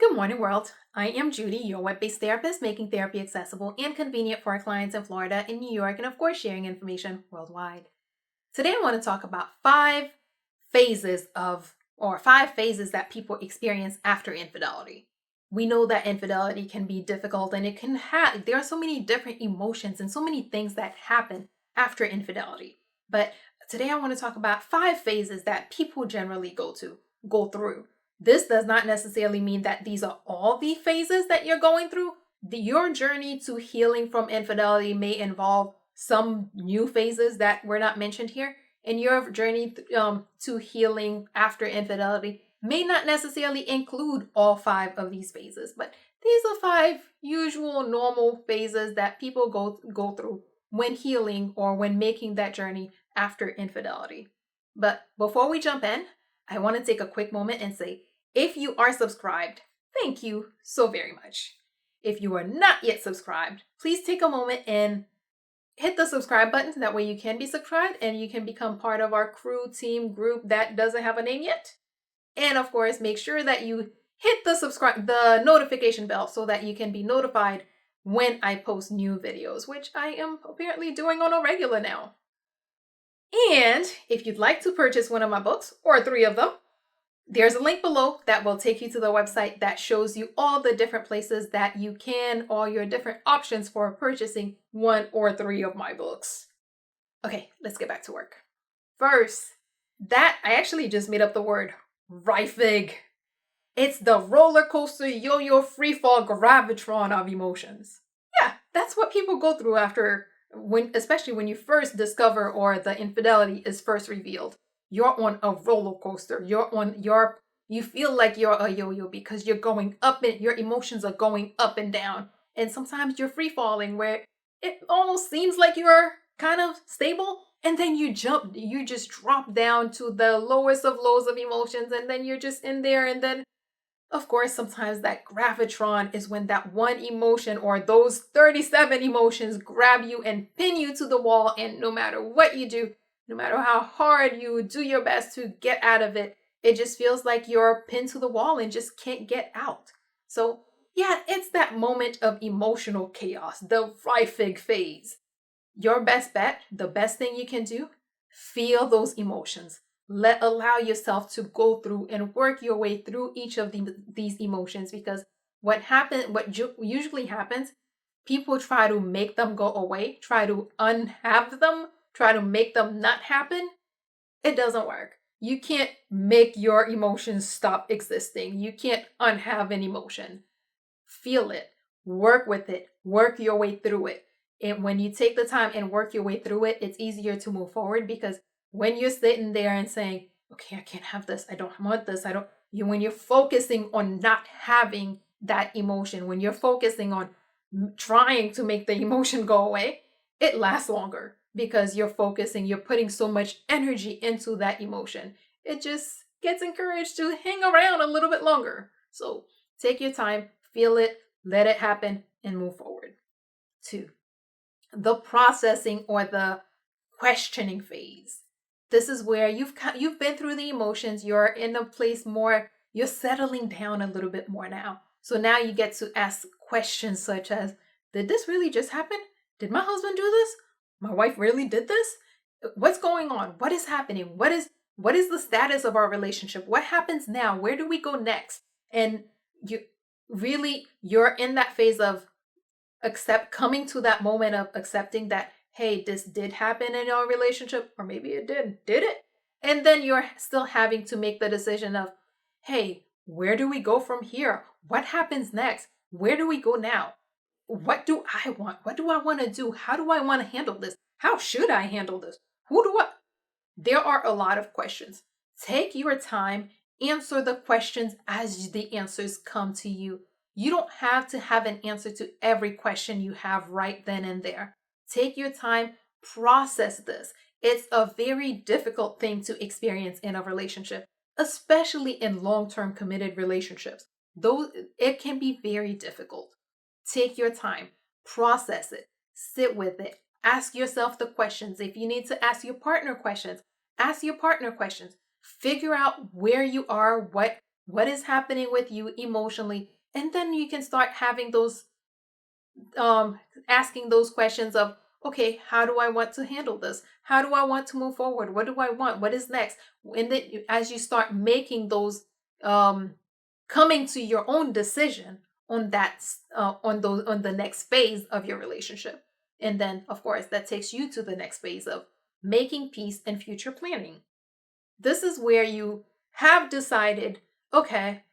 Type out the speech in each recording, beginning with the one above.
Good morning, world. I am Judy, your web based therapist, making therapy accessible and convenient for our clients in Florida, in New York, and of course, sharing information worldwide. Today, I want to talk about five phases that people experience after infidelity. We know that infidelity can be difficult and there are so many different emotions and so many things that happen after infidelity. But today, I want to talk about five phases that people generally go through. This does not necessarily mean that these are all the phases that you're going through. Your journey to healing from infidelity may involve some new phases that were not mentioned here, and your journey to healing after infidelity may not necessarily include all five of these phases, but these are five usual normal phases that people go through when healing or when making that journey after infidelity. But before we jump in, I want to take a quick moment and say, if you are subscribed, thank you so very much. If you are not yet subscribed, please take a moment and hit the subscribe button. That way you can be subscribed and you can become part of our crew team group that doesn't have a name yet. And of course, make sure that you hit the notification bell so that you can be notified when I post new videos, which I am apparently doing on a regular now. And if you'd like to purchase one of my books or three of them, there's a link below that will take you to the website that shows you all the different places that you can, all your different options for purchasing one or three of my books. Okay, let's get back to work. First, I actually just made up the word Reifig. It's the roller coaster yo-yo freefall gravitron of emotions. Yeah, that's what people go through especially when you first discover or the infidelity is first revealed. You're on a roller coaster. You feel like you're a yo-yo because you're going up and your emotions are going up and down. And sometimes you're free falling where it almost seems like you're kind of stable. And then you just drop down to the lowest of lows of emotions. And then you're just in there. And then, of course, sometimes that gravitron is when that one emotion or those 37 emotions grab you and pin you to the wall. And no matter what you do, no matter how hard you do your best to get out of it, it just feels like you're pinned to the wall and just can't get out. So yeah, it's that moment of emotional chaos, the Reifig phase. Your best bet, the best thing you can do, feel those emotions. Allow yourself to go through and work your way through each of these emotions, because what usually happens, people try to make them go away, try to unhave them, try to make them not happen. It doesn't work. You can't make your emotions stop existing. You can't unhave an emotion. Feel it, work with it, work your way through it. And when you take the time and work your way through it, it's easier to move forward, because when you're sitting there and saying, okay, I can't have this, I don't want this, when you're focusing on not having that emotion, when you're focusing on trying to make the emotion go away, it lasts longer because you're putting so much energy into that emotion. It just gets encouraged to hang around a little bit longer. So take your time, feel it, let it happen, and move forward. 2, the processing or the questioning phase. This is where you've been through the emotions, you're in a place more, you're settling down a little bit more now. So now you get to ask questions such as, did this really just happen? Did my husband do this? My wife really did this? What's going on? What is happening? What is the status of our relationship? What happens now? Where do we go next? And you're in that phase of coming to that moment of accepting that, hey, this did happen in our relationship, or maybe it didn't. Did it? And then you're still having to make the decision of, hey, where do we go from here? What happens next? Where do we go now? What do I want? What do I want to do? How do I want to handle this? How should I handle this? There are a lot of questions. Take your time, answer the questions as the answers come to you. You don't have to have an answer to every question you have right then and there. Take your time, process this. It's a very difficult thing to experience in a relationship, especially in long-term committed relationships. Though it can be very difficult. Take your time, process it, sit with it, ask yourself the questions. If you need to ask your partner questions, ask your partner questions. Figure out where you are, What is happening with you emotionally? And then you can start having those um asking those questions of, okay, how do I want to handle this? How do I want to move forward? What do I want? What is next? And then as you start making those um coming to your own decision on on the next phase of your relationship. And then of course that takes you to the next phase of making peace and future planning. This is where you have decided, okay,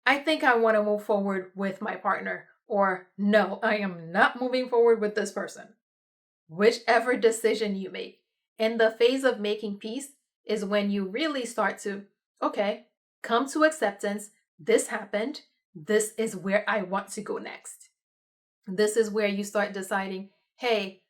I think I want to move forward with my partner, or no, I am not moving forward with this person. Whichever decision you make. In the phase of making peace is when you really start to, okay, come to acceptance. This happened. This is where I want to go next. This is where you start deciding, hey,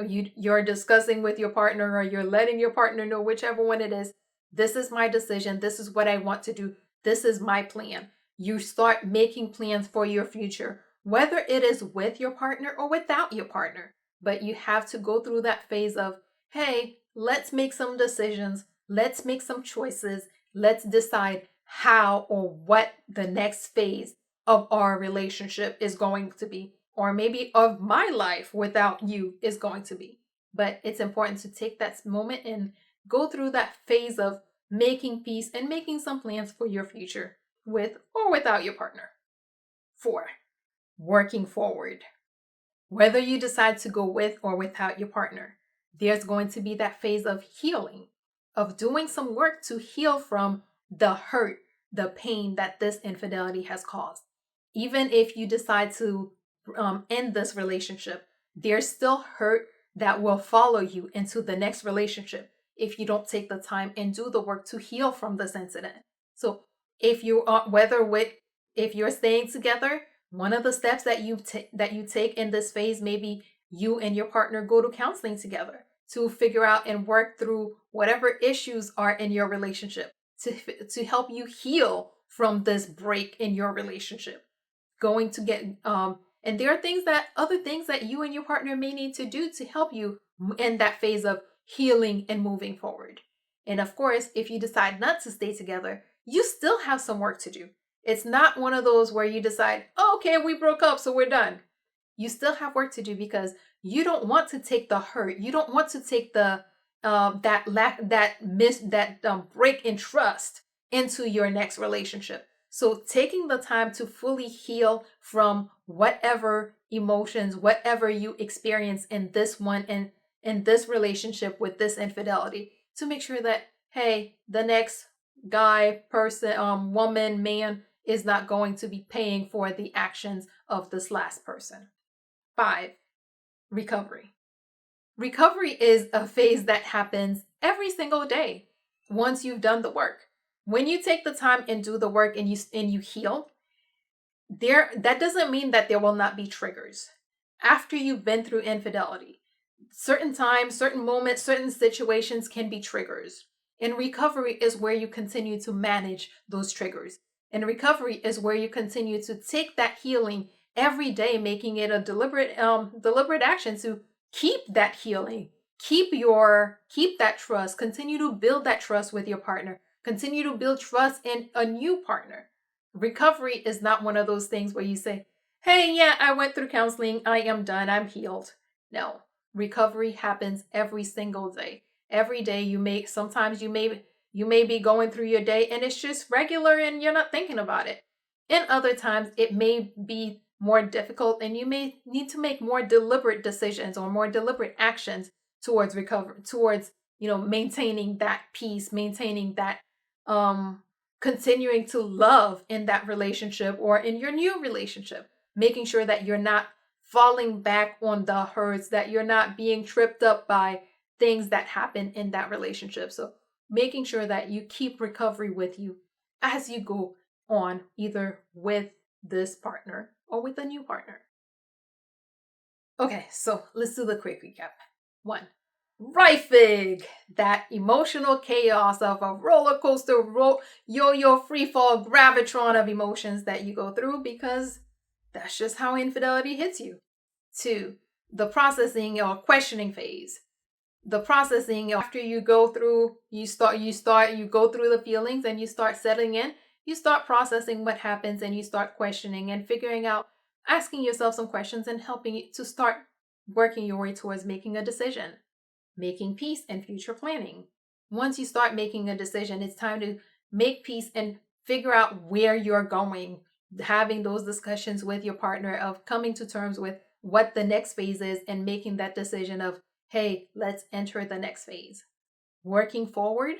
you're discussing with your partner, or you're letting your partner know, whichever one it is, this is my decision, this is what I want to do, this is my plan. You start making plans for your future, whether it is with your partner or without your partner. But you have to go through that phase of, hey, let's make some decisions, let's make some choices, let's decide how or what the next phase of our relationship is going to be, or maybe of my life without you is going to be. But it's important to take that moment and go through that phase of making peace and making some plans for your future with or without your partner. 4, working forward. Whether you decide to go with or without your partner, there's going to be that phase of healing, of doing some work to heal from the hurt, the pain that this infidelity has caused. Even if you decide to end this relationship, there's still hurt that will follow you into the next relationship if you don't take the time and do the work to heal from this incident. So if you are, if you're staying together, one of the steps that that you take in this phase, maybe you and your partner go to counseling together to figure out and work through whatever issues are in your relationship to help you heal from this break in your relationship. Going to get and there are other things that you and your partner may need to do to help you in that phase of healing and moving forward. And of course, if you decide not to stay together, you still have some work to do. It's not one of those where you decide, oh, okay, we broke up, so we're done. You still have work to do because you don't want to take the hurt. You don't want to take the break in trust into your next relationship. So taking the time to fully heal from whatever emotions, whatever you experience in this one and in this relationship with this infidelity, to make sure that, hey, the next guy, person, woman, man is not going to be paying for the actions of this last person. 5, recovery. Recovery is a phase that happens every single day once you've done the work. When you take the time and do the work and you heal, that doesn't mean that there will not be triggers. After you've been through infidelity, certain times, certain moments, certain situations can be triggers. And recovery is where you continue to manage those triggers. And recovery is where you continue to take that healing every day, making it a deliberate action to keep that healing, keep that trust, continue to build that trust with your partner, continue to build trust in a new partner. Recovery is not one of those things where you say, hey, yeah, I went through counseling, I am done, I'm healed. No, recovery happens every single day. Every day sometimes you may be going through your day and it's just regular and you're not thinking about it. And other times it may be more difficult and you may need to make more deliberate decisions or more deliberate actions towards recovery, towards, maintaining that peace, maintaining that, continuing to love in that relationship or in your new relationship, making sure that you're not falling back on the hurts, that you're not being tripped up by things that happen in that relationship. So making sure that you keep recovery with you as you go on, either with this partner or with a new partner. Okay, so let's do the quick recap. 1, Rifig, that emotional chaos of a roller coaster, yo-yo, free fall, gravitron of emotions that you go through because that's just how infidelity hits you. 2, the processing or questioning phase. The processing after you go through, you go through the feelings and you start settling in. you start processing what happens and you start questioning and figuring out, asking yourself some questions and helping you to start working your way towards making a decision, making peace and future planning. Once you start making a decision, it's time to make peace and figure out where you're going, having those discussions with your partner of coming to terms with what the next phase is and making that decision of, hey, let's enter the next phase. Working forward,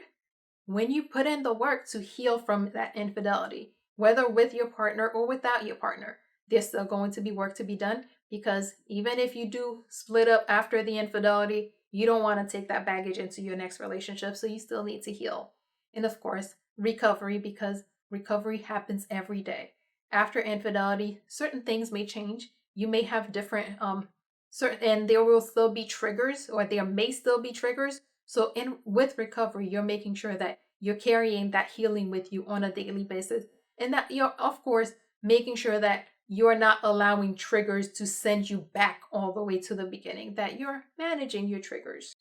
when you put in the work to heal from that infidelity, whether with your partner or without your partner, there's still going to be work to be done because even if you do split up after the infidelity, you don't want to take that baggage into your next relationship. So you still need to heal. And of course, recovery, because recovery happens every day. After infidelity, certain things may change. You may have different, certain, and there will still be triggers, or there may still be triggers. So in with recovery, you're making sure that you're carrying that healing with you on a daily basis. And that you're, of course, making sure that you're not allowing triggers to send you back all the way to the beginning, that you're managing your triggers.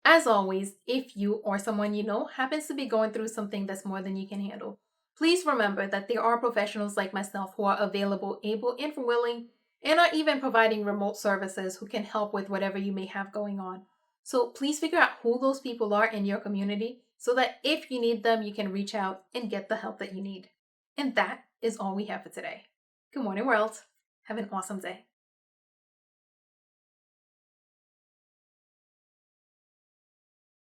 As always, if you or someone you know happens to be going through something that's more than you can handle, please remember that there are professionals like myself who are available, able, and willing, and are even providing remote services who can help with whatever you may have going on. So please figure out who those people are in your community so that if you need them, you can reach out and get the help that you need. And that is all we have for today. Good morning, world. Have an awesome day.